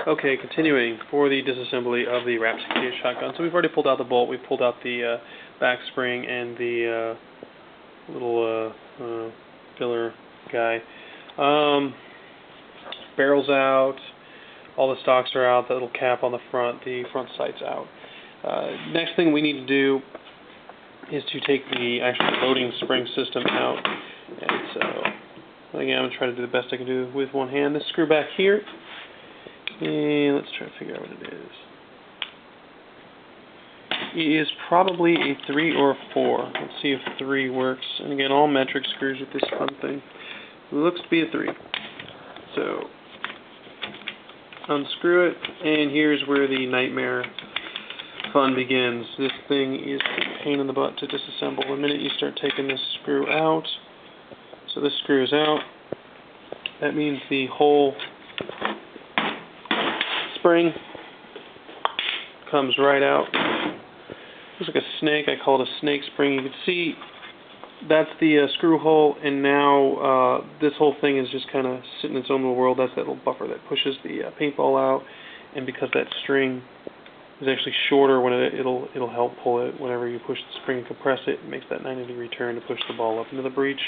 Okay, continuing for the disassembly of the Wrap 68 shotgun. So we've already pulled out the bolt, we've pulled out the back spring and the little filler guy. Barrel's out, all the stocks are out, that little cap on the front sight's out. Next thing we need to do is to take the actual loading spring system out. And so, again, I'm going to try to do the best I can do with one hand. This screw back here. And let's try to figure out what it is. It is probably a 3 or a 4. Let's see if 3 works. And again, all metric screws with this fun thing. It looks to be a 3. So, unscrew it, and here's where the nightmare fun begins. This thing is a pain in the butt to disassemble. The minute you start taking this screw out, so this screw is out, that means the whole spring comes right out. Looks like a snake. I call it a snake spring. You can see that's the screw hole, and now this whole thing is just kind of sitting in its own little world. That's that little buffer that pushes the paintball out, and because that string is actually shorter, when it'll help pull it whenever you push the spring and compress it. It makes that 90-degree turn to push the ball up into the breech.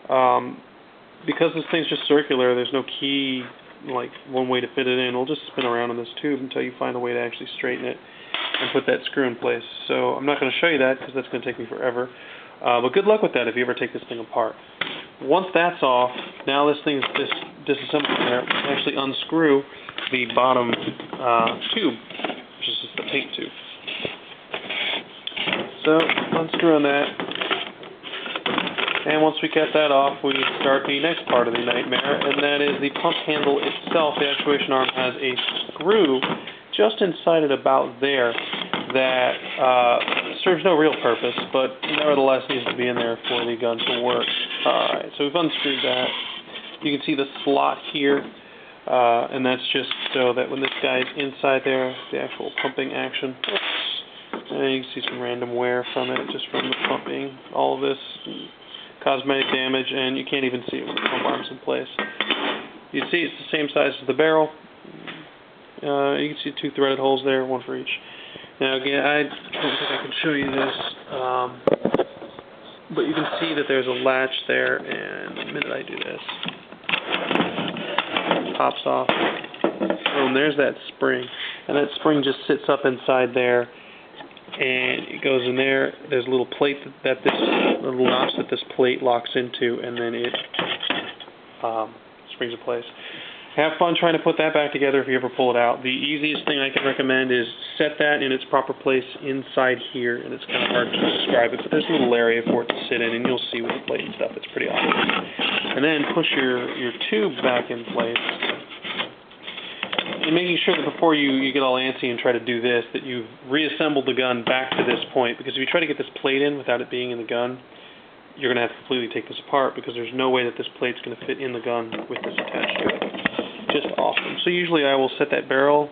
Because this thing's just circular, there's no key, like one way to fit it in. It'll just spin around in this tube until you find a way to actually straighten it and put that screw in place. So I'm not going to show you that because that's going to take me forever. But good luck with that if you ever take this thing apart. Once that's off, now this thing is disassembled there. Actually unscrew the bottom tube, which is just the paint tube. So unscrewing that. And once we get that off, we start the next part of the nightmare, and that is the pump handle itself. The actuation arm has a screw just inside it about there that serves no real purpose, but nevertheless needs to be in there for the gun to work. Alright, so we've unscrewed that. You can see the slot here, and that's just so that when this guy is inside there, the actual pumping action, and you can see some random wear from it, just from the pumping. All of this cosmetic damage, and you can't even see it when the pump arm's in place. You see it's the same size as the barrel. You can see 2 threaded holes there, 1 for each. Now again, I don't think I can show you this, but you can see that there's a latch there, and the minute I do this, it pops off. Boom, there's that spring. And that spring just sits up inside there, and it goes in there. There's a little plate that this little notch that this plate locks into, and then it springs in place. Have fun trying to put that back together if you ever pull it out. The easiest thing I can recommend is set that in its proper place inside here, and it's kind of hard to describe it, but there's a little area for it to sit in, and you'll see with the plate and stuff. It's pretty obvious. And then push your tube back in place. And making sure that before you get all antsy and try to do this, that you've reassembled the gun back to this point, because if you try to get this plate in without it being in the gun, you're going to have to completely take this apart, because there's no way that this plate's going to fit in the gun with this attached to it. Just awesome. So usually I will set that barrel,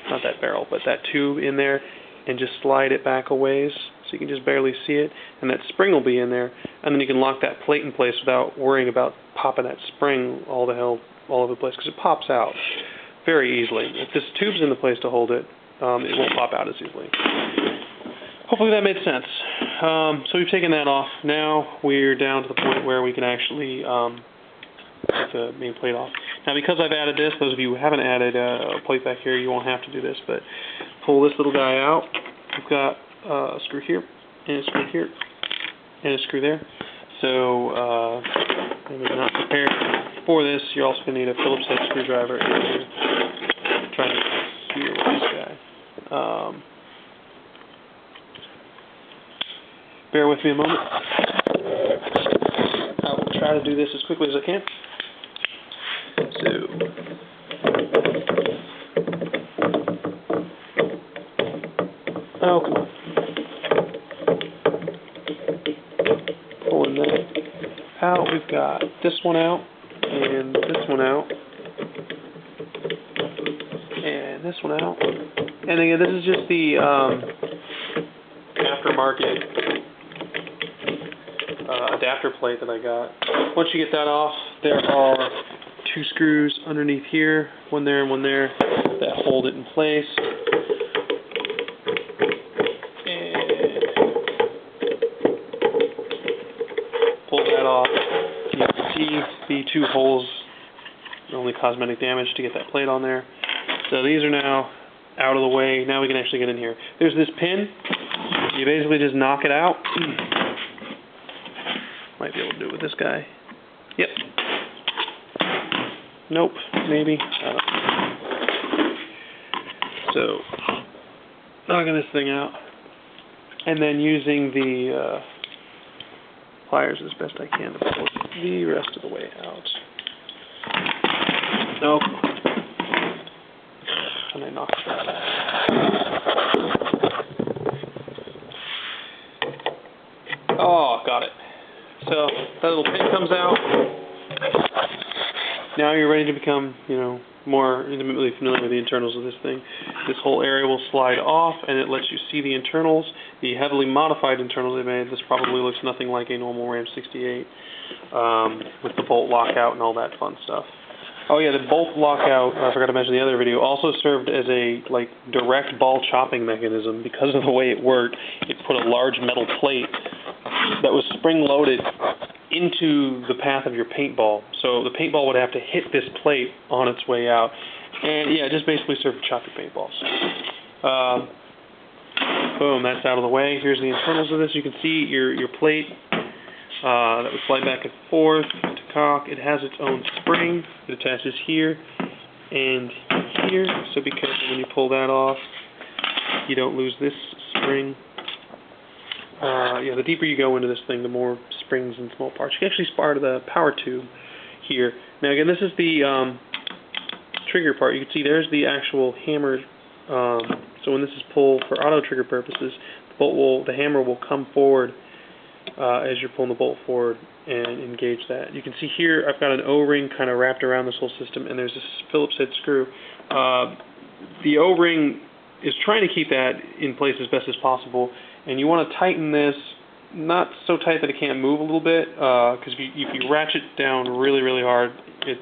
not that barrel, but that tube in there, and just slide it back a ways, so you can just barely see it, and that spring will be in there, and then you can lock that plate in place without worrying about popping that spring all over the place, because it pops out very easily. If this tube's in the place to hold it, it won't pop out as easily. Hopefully that made sense. So we've taken that off. Now we're down to the point where we can actually take the main plate off. Now because I've added this, those of you who haven't added a plate back here, you won't have to do this, but pull this little guy out. We've got a screw here, and a screw here, and a screw there. So if you're not prepared for this, you're also going to need a Phillips head screwdriver and try to secure with this guy. Bear with me a moment. I will try to do this as quickly as I can. So, oh, come on. Pulling that out. We've got this one out, and this one out, and this one out. And again, this is just the aftermarket adapter plate that I got. Once you get that off, there are 2 screws underneath here, one there and one there, that hold it in place. And pull that off. You can see the 2 holes, only cosmetic damage to get that plate on there. So these are now out of the way. Now we can actually get in here. There's this pin. You basically just knock it out. Might be able to do it with this guy. Yep. Nope. Maybe. So, knocking this thing out. And then using the pliers as best I can to pull the rest of the way out. Nope. And I knocked that out. Oh, got it. So that little pin comes out. Now you're ready to become, more intimately familiar with the internals of this thing. This whole area will slide off, and it lets you see the internals, the heavily modified internals they made. This probably looks nothing like a normal Ram 68, with the bolt lockout and all that fun stuff. Oh yeah, the bolt lockout, I forgot to mention in the other video, also served as a direct ball chopping mechanism. Because of the way it worked, it put a large metal plate that was spring-loaded into the path of your paintball. So the paintball would have to hit this plate on its way out. And yeah, just basically served to chop your paintballs. Boom, that's out of the way. Here's the internals of this. You can see your plate that would slide back and forth to cock. It has its own spring. It attaches here and here. So be careful when you pull that off. You don't lose this spring. Yeah, the deeper you go into this thing, the more springs and small parts. You can actually spar to the power tube here. Now again, this is the trigger part. You can see there's the actual hammer. So when this is pulled for auto trigger purposes, the hammer will come forward as you're pulling the bolt forward and engage that. You can see here I've got an O-ring kind of wrapped around this whole system, and there's this Phillips head screw. The O-ring is trying to keep that in place as best as possible, and you want to tighten this not so tight that it can't move a little bit, because if you ratchet down really, really hard, it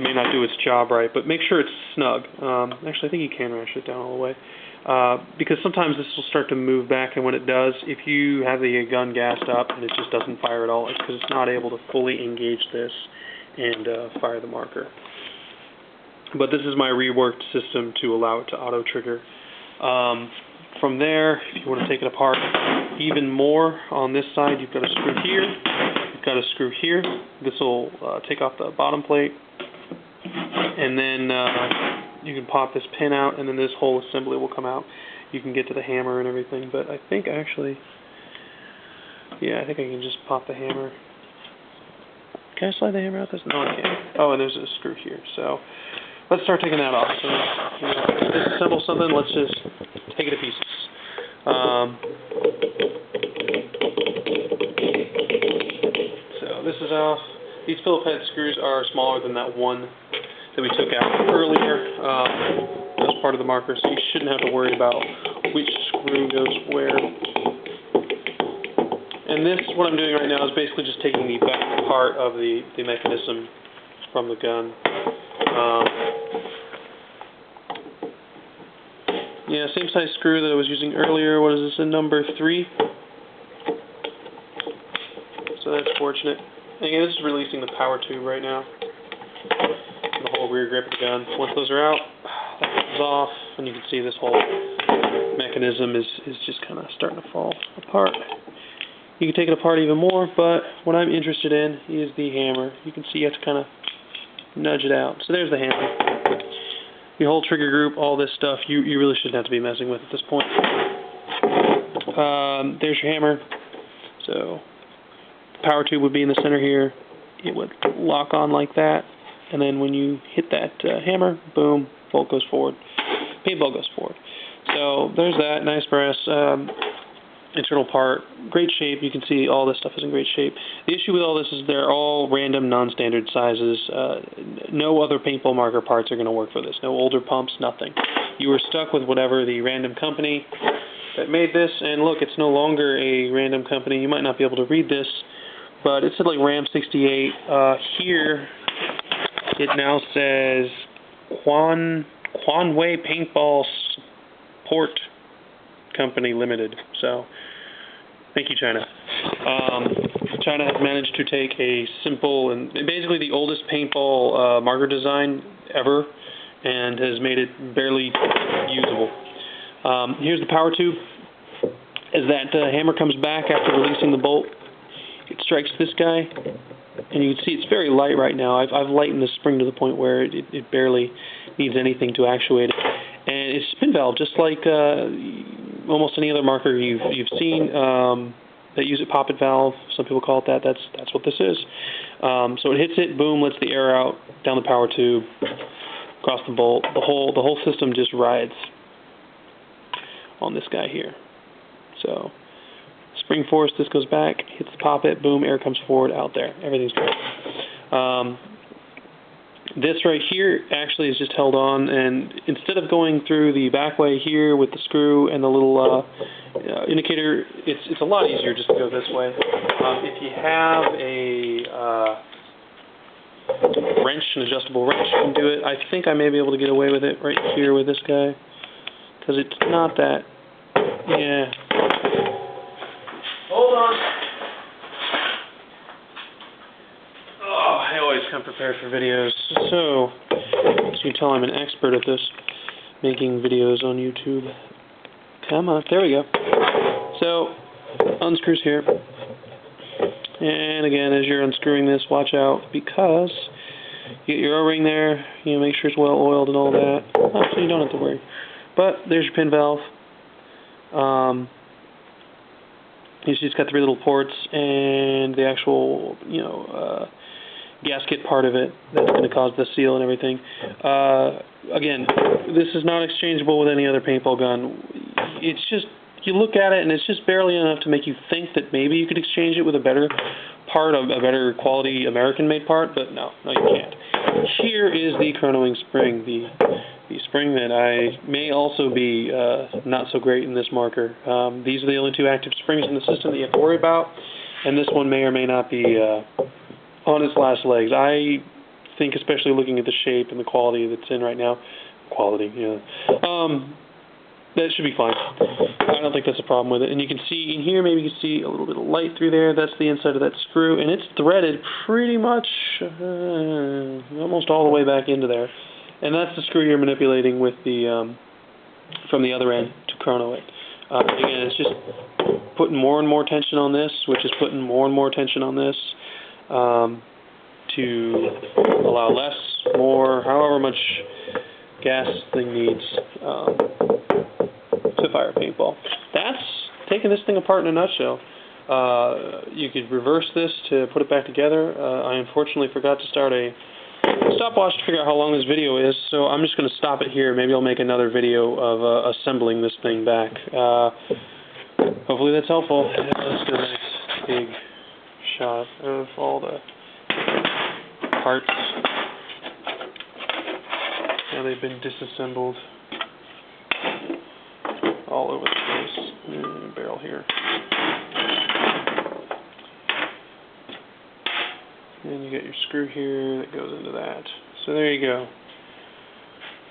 may not do its job right, but make sure it's snug. Actually, I think you can ratchet it down all the way, because sometimes this will start to move back, and when it does, if you have the gun gassed up and it just doesn't fire at all, it's because it's not able to fully engage this and fire the marker. But this is my reworked system to allow it to auto trigger. From there, if you want to take it apart even more on this side, you've got a screw here, you've got a screw here. This will take off the bottom plate, and then you can pop this pin out, and then this whole assembly will come out. You can get to the hammer and everything, but I think actually, yeah, I think I can just pop the hammer. Can I slide the hammer out this? No, I can't. Oh, and there's a screw here. So let's start taking that off. So, disassemble something. Let's just take it to pieces. So this is off. These Phillips head screws are smaller than that one that we took out earlier. That was part of the marker, so you shouldn't have to worry about which screw goes where. And this, what I'm doing right now, is basically just taking the back part of the mechanism from the gun. Yeah, same size screw that I was using earlier. What is this, a number 3? So that's fortunate. Again, this is releasing the power tube right now. The whole rear grip of the gun. Once those are out, that comes off, and you can see this whole mechanism is just kind of starting to fall apart. You can take it apart even more, but what I'm interested in is the hammer. You can see you have to kind of nudge it out. So there's the hammer. Your whole trigger group, all this stuff, you really shouldn't have to be messing with at this point. There's your hammer. So the power tube would be in the center here. It would lock on like that, and then when you hit that hammer, boom, bolt goes forward. Paintball goes forward. So there's that, nice brass internal part, great shape. You can see all this stuff is in great shape. The issue with all this is they're all random, non-standard sizes. No other paintball marker parts are going to work for this. No older pumps, nothing. You were stuck with whatever the random company that made this, and look, it's no longer a random company. You might not be able to read this, but it said like Ram 68. Here, it now says Quanway Paintball Support Company Limited. So, thank you, China. China has managed to take a simple and basically the oldest paintball marker design ever and has made it barely usable. Here's the power tube. As that hammer comes back after releasing the bolt, it strikes this guy, and you can see it's very light right now. I've lightened the spring to the point where it barely needs anything to actuate it. And it's spin valve, just like almost any other marker you've seen that use a poppet valve. Some people call it that. That's what this is. So it hits it, boom, lets the air out down the power tube, across the bolt. The whole system just rides on this guy here. So spring force, this goes back, hits the poppet, boom, air comes forward, out there. Everything's great. This right here actually is just held on, and instead of going through the back way here with the screw and the little indicator, it's a lot easier just to go this way. If you have a wrench, an adjustable wrench, you can do it. I think I may be able to get away with it right here with this guy, because it's not that, yeah. Hold on. Oh, I always come prepared for videos. So, as you can tell, I'm an expert at this, making videos on YouTube. Come on, there we go. So, unscrews here. And again, as you're unscrewing this, watch out, because you get your O-ring there, make sure it's well oiled and all that. Oh, so you don't have to worry. But there's your pin valve. You see it's got 3 little ports and the actual, gasket part of it that's going to cause the seal and everything. Again, this is not exchangeable with any other paintball gun. It's just, you look at it and it's just barely enough to make you think that maybe you could exchange it with a better part, a better quality American-made part, but no, you can't. Here is the Chrono Wing spring, the spring that may also be not so great in this marker. These are the only 2 active springs in the system that you have to worry about, and this one may or may not be on its last legs. I think, especially looking at the shape and the quality that's in right now, that should be fine. I don't think that's a problem with it. And you can see in here, maybe you can see a little bit of light through there. That's the inside of that screw, and it's threaded pretty much almost all the way back into there. And that's the screw you're manipulating with the from the other end to chrono it. Again, it's just putting more and more tension on this, which is putting more and more tension on this to allow less, more, however much gas thing needs to fire a paintball. That's taking this thing apart in a nutshell. You could reverse this to put it back together. I unfortunately forgot to start a stopwatch to figure out how long this video is, so I'm just going to stop it here. Maybe I'll make another video of assembling this thing back. Hopefully that's helpful. Let's get a nice big shot of all the parts. Now they've been disassembled all over the place. Barrel here. And you got your screw here that goes into that. So there you go.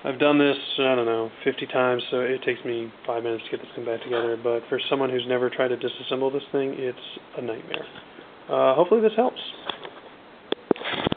I've done this, I don't know, 50 times, so it takes me 5 minutes to get this thing back together. But for someone who's never tried to disassemble this thing, it's a nightmare. Hopefully this helps.